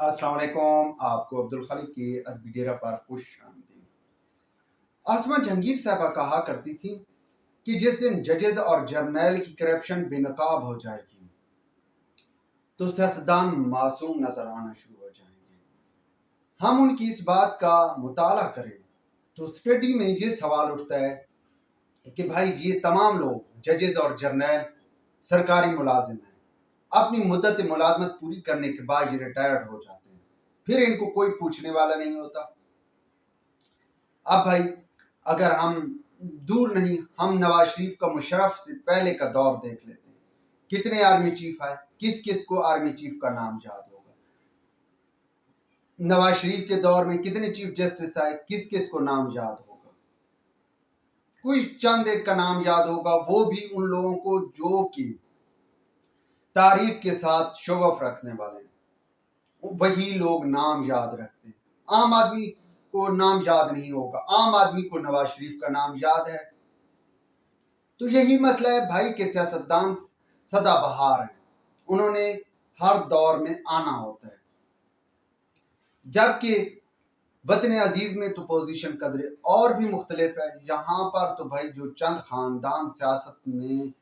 अस्सलाम वालेकुम। आपको अब्दुल खालिक के अदबी डेरा पर खुश आमदीद। आसमा जहांगीर साहबा कहा करती थी कि जिस दिन जजेस और जर्नैल की करप्शन बेनकाब हो जाएगी तो सियासतदान मासूम नजर आना शुरू हो जाएंगे। हम उनकी इस बात का मुताला करें तो स्टडी में ये सवाल उठता है कि भाई ये तमाम लोग जजेस और जर्नैल सरकारी मुलाजिम हैं, अपनी मुद्दत मुलाजमत पूरी करने के बाद ये रिटायर्ड हो जाते हैं, फिर इनको कोई पूछने वाला नहीं होता। अब भाई अगर हम दूर नहीं, हम नवाज शरीफ का मुशर्रफ से पहले का दौर देख लेते हैं, कितने आर्मी चीफ आए, किस किस को आर्मी चीफ का नाम याद होगा। नवाज शरीफ के दौर में कितने चीफ जस्टिस आए, किस किस को नाम याद होगा। कोई चंद एक का नाम याद होगा, वो भी उन लोगों को जो कि तारीख के साथ शगफ रखने वाले हैं, वही लोग नाम याद रखते हैं। आम आदमी को नाम याद नहीं होगा, आम आदमी को नवाज शरीफ का नाम याद है। तो यही मसला है भाई के सियासतदान सदाबहार हैं, उन्होंने हर दौर में आना होता है। जबकि वतन अजीज में तो पोजीशन कदरे और भी मुख्तलिफ है। यहाँ पर तो भाई जो चंद खानदान सियासत में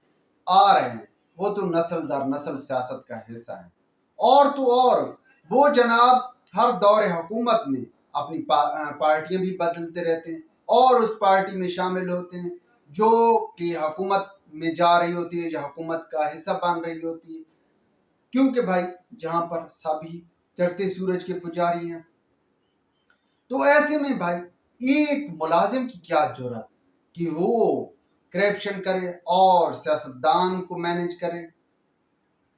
आ रहे हैं वो तो नस्ल दर नस्ल सियासत का हिस्सा है। और तो और वो जनाब हर दौर हुकूमत में अपनी पार्टियां भी बदलते रहते हैं और उस पार्टी में शामिल होते हैं जो कि हुकूमत में जा रही होती है या हुकूमत का हिस्सा बन रही होती है, क्योंकि भाई जहां पर सभी चढ़ते सूरज के पुजारी हैं। तो ऐसे में भाई एक मुलाजिम की क्या जरूरत कि वो करप्शन करे और सियासतदान को मैनेज करे।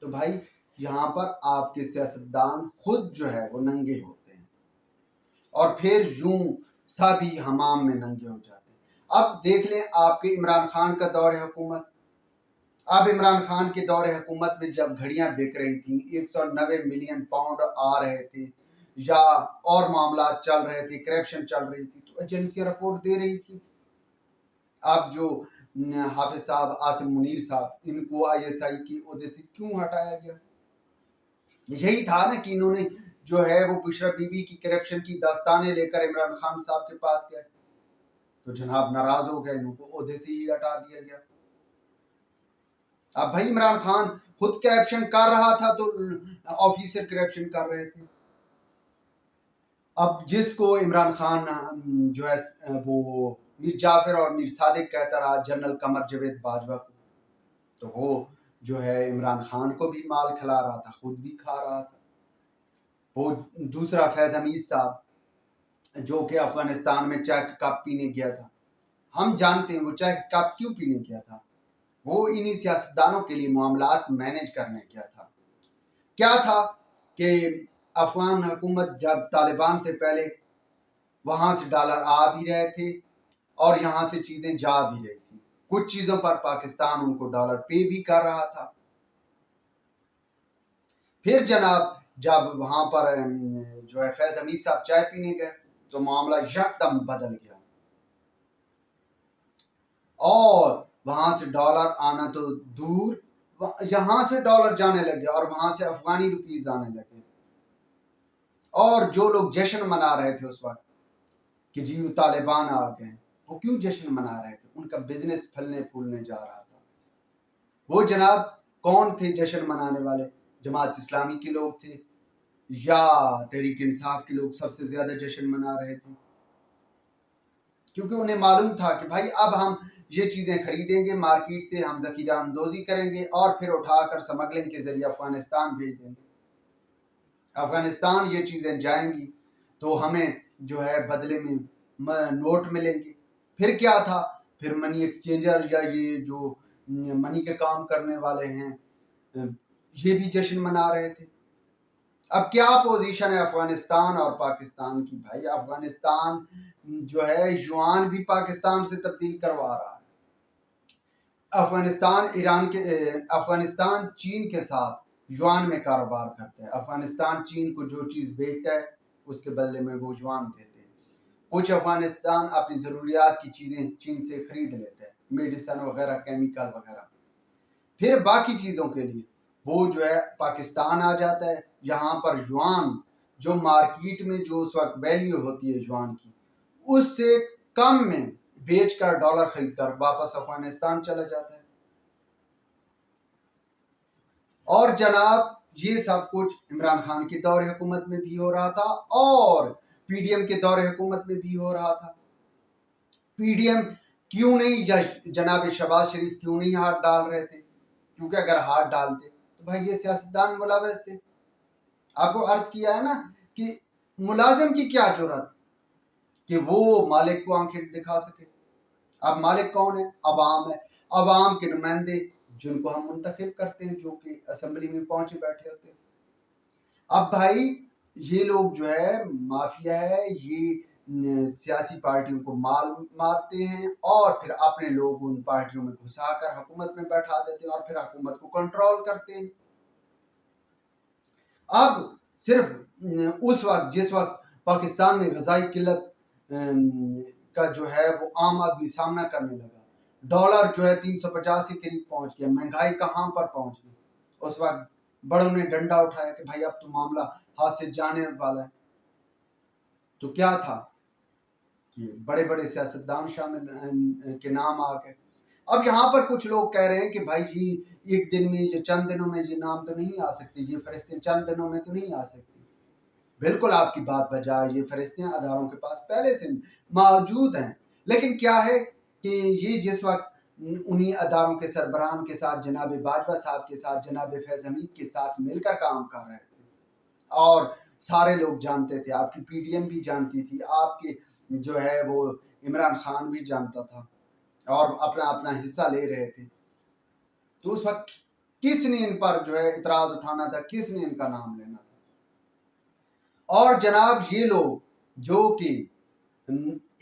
तो भाई यहाँ पर आपके सियासतदान खुद जो है वो नंगे होते हैं और फिर यूं सभी हमाम में नंगे हो जाते हैं। अब देख लें आपके इमरान खान का दौर हुकूमत। अब इमरान खान के दौर हुकूमत में जब घड़ियां बिक रही थी, 190 मिलियन पाउंड आ रहे थे या और मामला चल रहे थे, करप्शन चल रही थी, तो एजेंसियां रिपोर्ट दे रही थी। अब जो हाफिज साहब, आसिम मुनीर साहब, इनको ISI की ओहदे से क्यों हटाया गया? यही था ना कि इन्होंने जो है वो बुशरा बीबी की करप्शन की दास्तानें लेकर इमरान खान साहब के पास गए, तो जनाब नाराज हो गए, इनको ओहदे से ही हटा दिया गया। अब भाई इमरान खान खुद करप्शन कर रहा था तो ऑफिसर करप्शन कर रहे थे। अब जिसको इमरान खान जो है वो मीर जाफर और मीर सादिक कहता रहा, जनरल कमर जावेद बाजवा को, तो वो जो है इमरान खान को भी माल खिला रहा था, खुद भी खा रहा था। वो दूसरा फैज हमीद साहब जो कि अफगानिस्तान में चाय का कप पीने गया था, हम जानते हैं वो चाय का कप क्यों पीने गया था। वो इन्हीं सियासतदानों के लिए मामलात मैनेज करने गया था। क्या था कि अफगान हुकूमत जब तालिबान से पहले वहां से डॉलर आ भी रहे थे और यहाँ से चीजें जा भी रही थी, कुछ चीजों पर पाकिस्तान उनको डॉलर पे भी कर रहा था। फिर जनाब जब वहां पर जो है फैज हमीद साहब चाय पीने गए तो मामला यकदम बदल गया और वहां से डॉलर आना तो दूर, यहां से डॉलर जाने लगे और वहां से अफगानी रुपीज आने लगे। और जो लोग जश्न मना रहे थे उस वक्त कि जी तालिबान आ गए, वो क्यों जश्न मना रहे थे? उनका बिजनेस फलने फूलने जा रहा था। वो जनाब कौन थे जश्न मनाने वाले? जमात इस्लामी के लोग थे या तहरीक इंसाफ के लोग सबसे ज्यादा जश्न मना रहे थे, क्योंकि उन्हें मालूम था कि भाई अब हम ये चीजें खरीदेंगे मार्केट से, हम जखीरा अंदोजी करेंगे और फिर उठाकर स्मगलिंग के जरिए अफगानिस्तान भेज देंगे। अफगानिस्तान ये चीजें जाएंगी तो हमें जो है बदले में नोट मिलेंगे। फिर क्या था, फिर मनी एक्सचेंजर या ये जो मनी के काम करने वाले हैं ये भी जश्न मना रहे थे। अब क्या पोजीशन है अफगानिस्तान और पाकिस्तान की? भाई अफगानिस्तान जो है युआन भी पाकिस्तान से तब्दील करवा रहा है। अफगानिस्तान चीन के साथ युआन में कारोबार करता है। अफगानिस्तान चीन को जो चीज बेचता है उसके बदले में वो युआन देते हैं। कुछ अफगानिस्तान अपनी जरूरियात की चीजें चीन से खरीद लेता है, मेडिसिन वगैरह, केमिकल वगैरह। फिर बाकी चीजों के लिए वो जो है पाकिस्तान आ जाता है। यहाँ पर युआन जो मार्केट में जो उस वक्त वैल्यू होती है युआन की, उससे कम में बेचकर डॉलर खरीदकर वापस अफगानिस्तान चला जाता है। और जनाब ये सब कुछ इमरान खान के दौर हुकूमत में भी हो रहा था और पीडीएम के दौर हुकूमत में भी हो रहा था। पीडीएम क्यों नहीं, या जनाब शहबाज शरीफ क्यों नहीं हाथ डाल रहे थे? क्योंकि अगर हाथ डालते तो भाई ये सियासतदान मुलव्वस थे। आपको अर्ज किया है ना कि मुलाजिम की क्या जरूरत कि वो मालिक को आंखें दिखा सके। अब मालिक कौन है? अवाम है। अवाम के नुमाइंदे जिनको हम मुंतखब करते हैं, जो कि असेंबली में पहुंचे बैठे होते हैं। अब भाई ये लोग जो है माफिया है, ये सियासी पार्टियों को माल मारते हैं और फिर अपने लोग उन पार्टियों में घुसाकर हुकूमत में बैठा देते हैं और फिर हुकूमत को कंट्रोल करते हैं। अब सिर्फ उस वक्त जिस वक्त पाकिस्तान में ग़ज़ाई किल्लत का जो है वो आम आदमी सामना करने लगा, डॉलर जो है 350 के करीब पहुंच गया, महंगाई कहां पर पहुंच गई, उस वक्त बड़ों ने डंडा उठाया कि भाई अब तो मामला हाथ से जाने वाला है। तो क्या था कि बड़े बड़े सियासतदान शामिल के नाम आ गए। अब यहाँ पर कुछ लोग कह रहे हैं कि भाई ये एक दिन में, ये चंद दिनों में ये नाम तो नहीं आ सकते, ये फरिश्ते चंद दिनों में तो नहीं आ सकते। बिल्कुल आपकी बात बजाय, ये फरिश्ते अदारों के पास पहले से मौजूद हैं, लेकिन क्या है कि ये जिस वक्त उन्हीं अदारों के सरबराहान के साथ, जनाब बाजवा साहब के साथ, जनाब फैज हमीद के साथ मिलकर काम कर रहे थे और सारे लोग जानते थे, आपकी पीडीएम भी जानती थी, आपके जो है वो इमरान खान भी जानता था और अपना अपना हिस्सा ले रहे थे। तो उस वक्त किसने इन पर जो है इतराज उठाना था, किसने इनका नाम लेना था? और जनाब ये लोग जो कि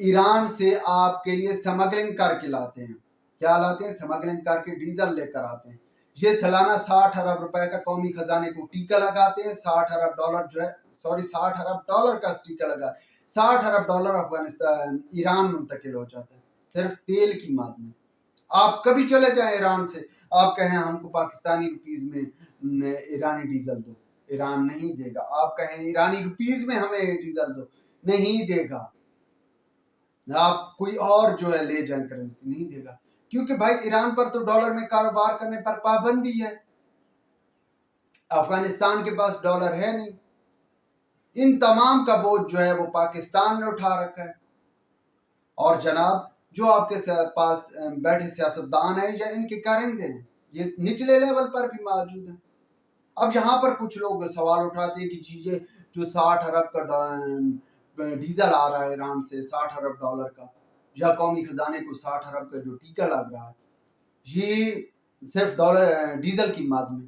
ईरान से आपके लिए स्मगलिंग करके लाते हैं, क्या लाते हैं? स्मगलिंग करके डीजल लेकर आते हैं। ये सालाना 60 अरब रुपए का कौमी खजाने को टीका लगाते हैं। 60 अरब डॉलर जो है, सॉरी 60 अरब डॉलर का टीका लगा, 60 अरब डॉलर अफगानिस्तान ईरान मुंतकिल हो जाता है सिर्फ तेल की माद में। आप कभी चले जाएं ईरान से, आप कहें हमको पाकिस्तानी रुपीज में ईरानी डीजल दो, ईरान नहीं देगा। आप कहें ईरानी रुपीज में हमें डीजल दो, नहीं देगा। आप कोई और जो है ले जाए करेंसी, नहीं देगा, क्योंकि भाई ईरान पर तो डॉलर में कारोबार करने पर पाबंदी है। अफगानिस्तान के पास डॉलर है नहीं। इन तमाम का बोझ जो है वो पाकिस्तान ने उठा रखा है। और जनाब जो आपके पास बैठे सियासतदान है या इनके कारिंदे हैं, ये निचले लेवल पर भी मौजूद है। अब यहाँ पर कुछ लोग सवाल उठाते हैं कि चीजें जो 60 अरब का डीजल आ रहा है ईरान से, 60 अरब डॉलर का, या कौमी खजाने को 60 अरब का जो टीका लग रहा है, ये सिर्फ डॉलर डीजल की माद में।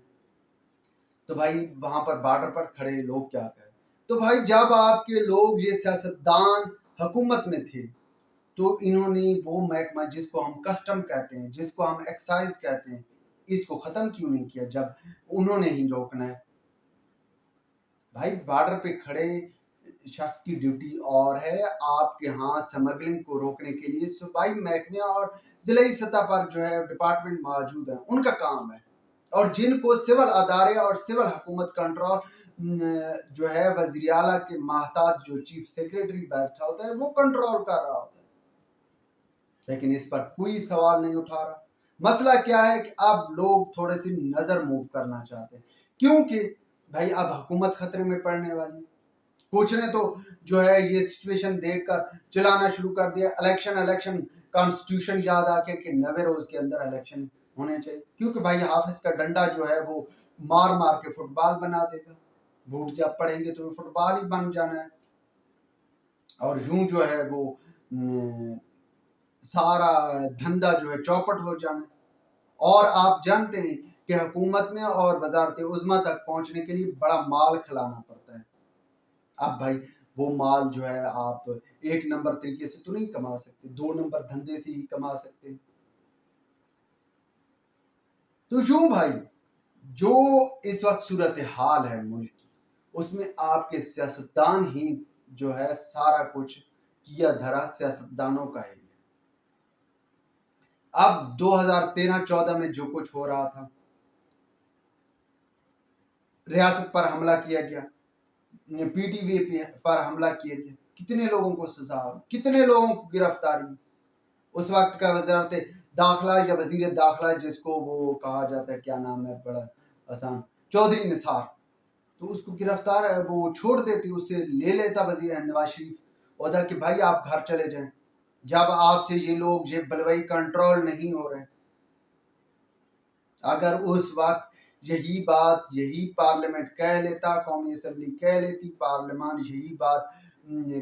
तो भाई वहां पर बॉर्डर पर खड़े लोग क्या करें? तो भाई जब आपके लोग ये सियासतदान हुकूमत में थे तो इन्होंने वो महकमा जिसको हम कस्टम कहते हैं, जिसको हम एक्साइज कहते हैं, इसको खत्म क्यों नहीं किया जब उन्होंने ही रोकना है? भाई बॉर्डर पे खड़े शख्स की ड्यूटी और है, आपके यहाँ स्मगलिंग को रोकने के लिए सूबाई महकमे और जिलाई सतह पर जो है डिपार्टमेंट मौजूद है, उनका काम है। और जिनको सिविल अदारे और सिविल हुकूमत कंट्रोल जो है वज़ीर आला के महताज जो चीफ सेक्रेटरी बैठा होता है वो कंट्रोल कर रहा होता है, लेकिन इस पर कोई सवाल नहीं उठा रहा। मसला क्या है कि अब लोग थोड़े सी नजर मूव करना चाहते हैं, क्योंकि भाई अब हुकूमत खतरे में पड़ने वाली है। कुछ ने तो जो है ये सिचुएशन देखकर चलाना शुरू कर दिया, इलेक्शन कॉन्स्टिट्यूशन याद आके कि 90 रोज के अंदर इलेक्शन होने चाहिए, क्योंकि भाई हाफिज का डंडा जो है वो मार मार के फुटबॉल बना देगा। वोट जब पड़ेंगे तो फुटबॉल ही बन जाना है और यूं जो है वो सारा धंधा जो है चौपट हो जाना है। और आप जानते हैं कि हुकूमत में और वजारत उज़्मा तक पहुंचने के लिए बड़ा माल खिलाना पड़ता है। अब भाई वो माल जो है आप एक नंबर तरीके से तो नहीं कमा सकते, 2 नंबर धंधे से ही कमा सकते हैं। तो यूं भाई जो इस वक्त सूरत हाल है मुल्क की, उसमें आपके सियासतदान ही जो है सारा कुछ किया धरा सियासतदानों का है। अब 2013-14 में जो कुछ हो रहा था, रियासत पर हमला किया गया, PTV पर हमला किए थे, कितने लोगों को सजा, कितने लोगों को गिरफ्तारी। उस वक्त का वजारत दाखिला या वजीर दाखिला जिसको वो कहा जाता है, क्या नाम है बड़ा आसान, चौधरी निसार, तो उसको गिरफ्तार वो छोड़ देती, उससे ले लेता वजीर नवाज शरीफ ओहदा कि भाई आप घर चले जाएं, जब आपसे ये लोग ये बलवई कंट्रोल नहीं हो रहे। अगर उस वक्त यही पार्लियामेंट कह लेता, कौमी असम्बली कह लेती, पार्लियामान यही बात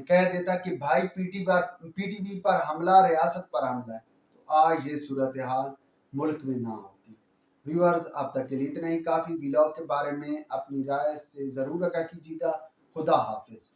कह देता कि भाई PTV पर हमला, रियासत पर हमला है, तो आज ये सूरत हाल मुल्क में ना होती। व्यूअर्स, अब तक के लिए इतना ही काफ़ी। व्लॉग के बारे में अपनी राय से ज़रूर आगाह कीजिएगा। खुदा हाफिज।